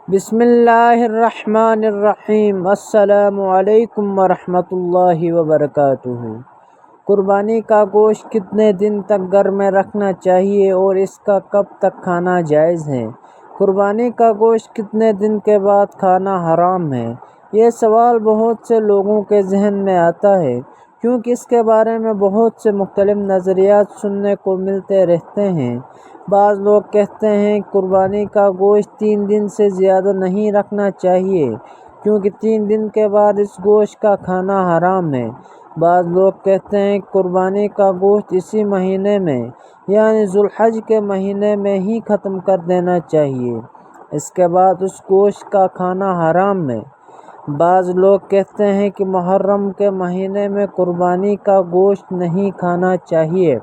بسم اللہ الرحمن الرحیم۔ السلام علیکم ورحمۃ اللہ وبرکاتہ۔ قربانی کا گوشت کتنے دن تک گھر میں رکھنا چاہیے اور اس کا کب تک کھانا جائز ہے؟ قربانی کا گوشت کتنے دن کے بعد کھانا حرام ہے؟ یہ سوال بہت سے لوگوں کے ذہن میں آتا ہے کیونکہ اس کے بارے میں بہت سے مختلف نظریات سننے کو ملتے رہتے ہیں۔ بعض لوگ کہتے ہیں قربانی کا گوشت 3 دن سے زیادہ نہیں رکھنا چاہیے کیونکہ 3 دن کے بعد اس گوشت کا کھانا حرام ہے۔ بعض لوگ کہتے ہیں قربانی کا گوشت اسی مہینے میں یعنی ذو الحج کے مہینے میں ہی ختم کر دینا چاہیے، اس کے بعد اس گوشت کا کھانا حرام ہے۔ بعض لوگ کہتے ہیں کہ محرم کے مہینے میں قربانی کا گوشت نہیں کھانا چاہیے۔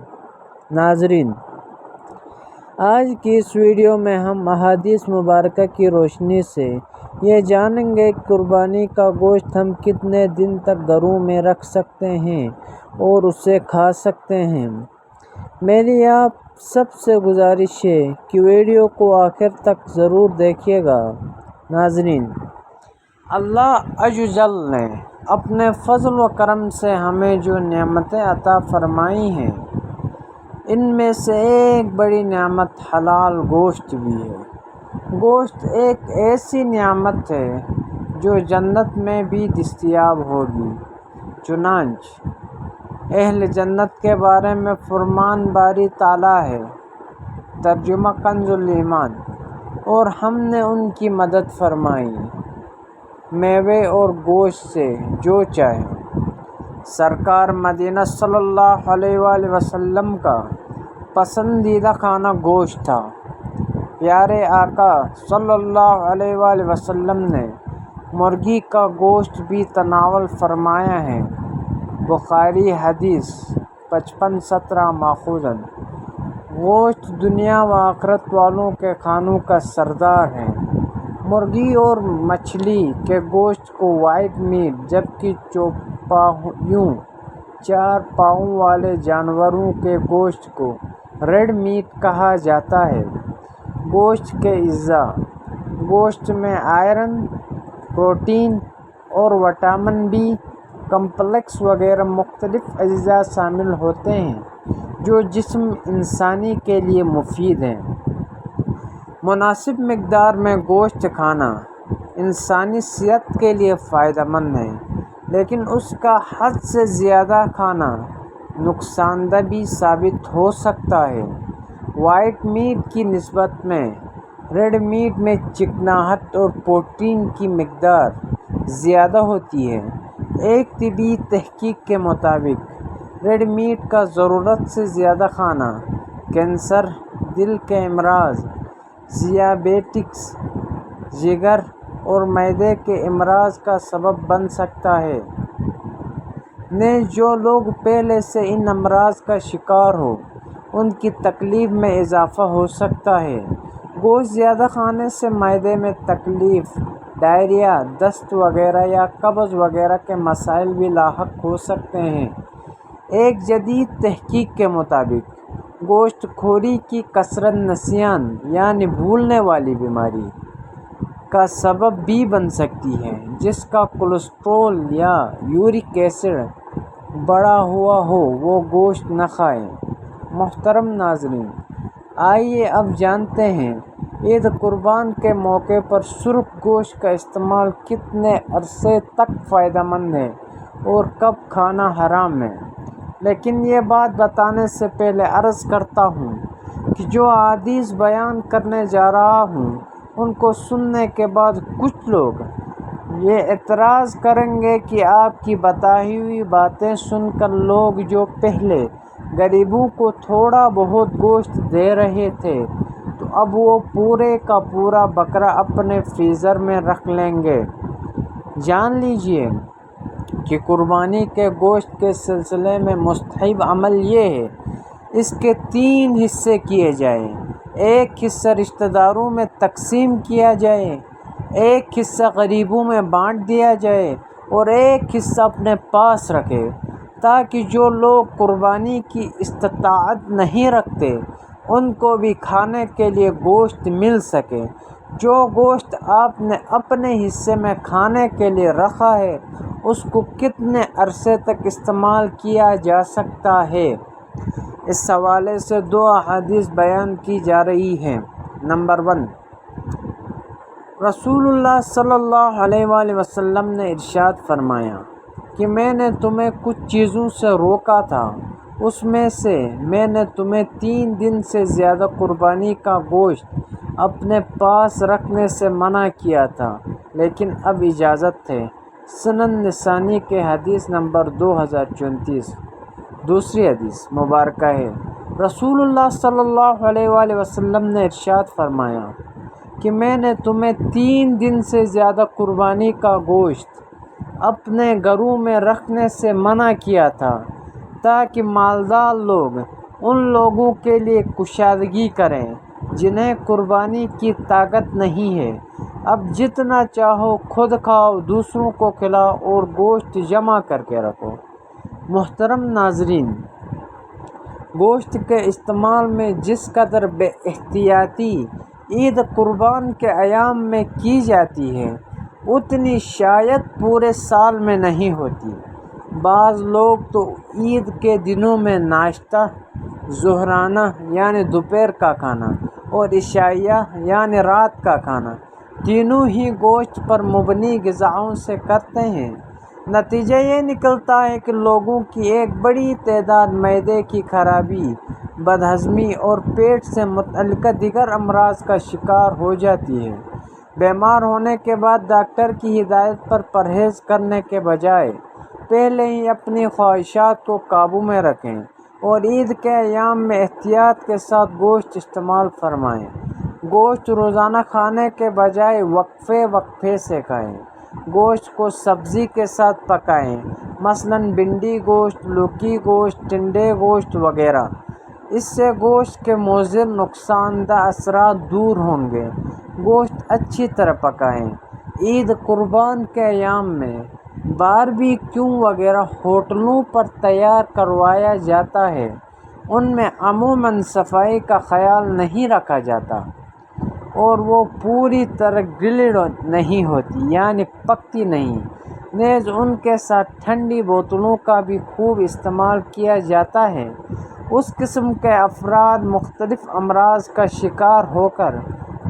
ناظرین، آج کی اس ویڈیو میں ہم احادیث مبارکہ کی روشنی سے یہ جانیں گے کہ قربانی کا گوشت ہم کتنے دن تک گھروں میں رکھ سکتے ہیں اور اسے کھا سکتے ہیں۔ میری آپ سب سے گزارش ہے کہ ویڈیو کو آخر تک ضرور دیکھیے گا۔ ناظرین، اللہ عز و جل نے اپنے فضل و کرم سے ہمیں جو نعمتیں عطا فرمائی ہیں، ان میں سے ایک بڑی نعمت حلال گوشت بھی ہے۔ گوشت ایک ایسی نعمت ہے جو جنت میں بھی دستیاب ہوگی۔ چنانچہ اہل جنت کے بارے میں فرمان باری تعالیٰ ہے، ترجمہ کنز الایمان، اور ہم نے ان کی مدد فرمائی میوے اور گوشت سے جو چاہے۔ سرکار مدینہ صلی اللہ علیہ وآلہ وسلم کا پسندیدہ کھانا گوشت تھا۔ پیارے آقا صلی اللہ علیہ وآلہ وسلم نے مرغی کا گوشت بھی تناول فرمایا ہے۔ بخاری حدیث 5517 ماخوذ۔ گوشت دنیا و آخرت والوں کے کھانوں کا سردار ہے۔ مرغی اور مچھلی کے گوشت کو وائٹ میٹ، جبکہ چوپایوں 4 پاؤں والے جانوروں کے گوشت کو ریڈ میٹ کہا جاتا ہے۔ گوشت کے اجزاء: گوشت میں آئرن، پروٹین اور وٹامن بی کمپلیکس وغیرہ مختلف اجزاء شامل ہوتے ہیں جو جسم انسانی کے لیے مفید ہیں۔ مناسب مقدار میں گوشت کھانا انسانی صحت کے لیے فائدہ مند ہے، لیکن اس کا حد سے زیادہ کھانا نقصان دہ بھی ثابت ہو سکتا ہے۔ وائٹ میٹ کی نسبت میں ریڈ میٹ میں چکناہٹ اور پروٹین کی مقدار زیادہ ہوتی ہے۔ ایک طبی تحقیق کے مطابق ریڈ میٹ کا ضرورت سے زیادہ کھانا کینسر، دل کے امراض، ذیابیطس، جگر اور معدے کے امراض کا سبب بن سکتا ہے۔ نیز جو لوگ پہلے سے ان امراض کا شکار ہوں، ان کی تکلیف میں اضافہ ہو سکتا ہے۔ گوشت زیادہ کھانے سے معدے میں تکلیف، ڈائریا، دست وغیرہ یا قبض وغیرہ کے مسائل بھی لاحق ہو سکتے ہیں۔ ایک جدید تحقیق کے مطابق گوشت خوری کی کثرت نسیان یعنی بھولنے والی بیماری کا سبب بھی بن سکتی ہے۔ جس کا کولیسٹرول یا یورک ایسڈ بڑھا ہوا ہو وہ گوشت نہ کھائے۔ محترم ناظرین، آئیے اب جانتے ہیں عید قربان کے موقع پر سرخ گوشت کا استعمال کتنے عرصے تک فائدہ مند ہے اور کب کھانا حرام ہے۔ لیکن یہ بات بتانے سے پہلے عرض کرتا ہوں کہ جو احادیث بیان کرنے جا رہا ہوں ان کو سننے کے بعد کچھ لوگ یہ اعتراض کریں گے کہ آپ کی بتائی ہوئی باتیں سن کر لوگ جو پہلے غریبوں کو تھوڑا بہت گوشت دے رہے تھے تو اب وہ پورے کا پورا بکرا اپنے فریزر میں رکھ لیں گے۔ جان لیجیے کہ قربانی کے گوشت کے سلسلے میں مستحب عمل یہ ہے اس کے 3 حصے کیے جائیں۔ ایک حصہ رشتہ داروں میں تقسیم کیا جائے، ایک حصہ غریبوں میں بانٹ دیا جائے اور ایک حصہ اپنے پاس رکھے تاکہ جو لوگ قربانی کی استطاعت نہیں رکھتے ان کو بھی کھانے کے لیے گوشت مل سکے۔ جو گوشت آپ نے اپنے حصے میں کھانے کے لیے رکھا ہے اس کو کتنے عرصے تک استعمال کیا جا سکتا ہے؟ اس حوالے سے دو احادیث بیان کی جا رہی ہیں۔ نمبر 1، رسول اللہ صلی اللہ علیہ وآلہ وسلم نے ارشاد فرمایا کہ میں نے تمہیں کچھ چیزوں سے روکا تھا، اس میں سے میں نے تمہیں 3 دن سے زیادہ قربانی کا گوشت اپنے پاس رکھنے سے منع کیا تھا، لیکن اب اجازت ہے۔ سنن نسائی کے حدیث نمبر 2034۔ دوسری حدیث مبارکہ ہے، رسول اللہ صلی اللہ علیہ وآلہ وسلم نے ارشاد فرمایا کہ میں نے تمہیں 3 دن سے زیادہ قربانی کا گوشت اپنے گھروں میں رکھنے سے منع کیا تھا تاکہ مالدار لوگ ان لوگوں کے لیے کشادگی کریں جنہیں قربانی کی طاقت نہیں ہے۔ اب جتنا چاہو خود کھاؤ، دوسروں کو کھلاؤ اور گوشت جمع کر کے رکھو۔ محترم ناظرین، گوشت کے استعمال میں جس قدر بے احتیاطی عید قربان کے ایام میں کی جاتی ہے اتنی شاید پورے سال میں نہیں ہوتی۔ بعض لوگ تو عید کے دنوں میں ناشتہ، ظہرانہ یعنی دوپہر کا کھانا اور عشائیہ یعنی رات کا کھانا تینوں ہی گوشت پر مبنی غذاؤں سے کرتے ہیں۔ نتیجہ یہ نکلتا ہے کہ لوگوں کی ایک بڑی تعداد معدے کی خرابی، بدہضمی اور پیٹ سے متعلق دیگر امراض کا شکار ہو جاتی ہے۔ بیمار ہونے کے بعد ڈاکٹر کی ہدایت پر پرہیز کرنے کے بجائے پہلے ہی اپنی خواہشات کو قابو میں رکھیں اور عید کے ایام میں احتیاط کے ساتھ گوشت استعمال فرمائیں۔ گوشت روزانہ کھانے کے بجائے وقفے وقفے سے کھائیں۔ گوشت کو سبزی کے ساتھ پکائیں، مثلاً بھنڈی گوشت، لوکی گوشت، ٹنڈے گوشت وغیرہ۔ اس سے گوشت کے مضر نقصان دہ اثرات دور ہوں گے۔ گوشت اچھی طرح پکائیں۔ عید قربان کے ایام میں باربیکیو وغیرہ ہوٹلوں پر تیار کروایا جاتا ہے، ان میں عموماً صفائی کا خیال نہیں رکھا جاتا اور وہ پوری طرح گرلڈ نہیں ہوتی یعنی پکتی نہیں۔ نیز ان کے ساتھ ٹھنڈی بوتلوں کا بھی خوب استعمال کیا جاتا ہے۔ اس قسم کے افراد مختلف امراض کا شکار ہو کر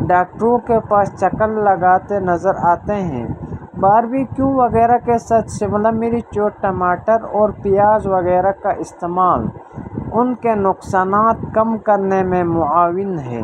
ڈاکٹروں کے پاس چکر لگاتے نظر آتے ہیں۔ باربیکیو وغیرہ کے ساتھ شملہ مرچ اور ٹماٹر اور پیاز وغیرہ کا استعمال ان کے نقصانات کم کرنے میں معاون ہے۔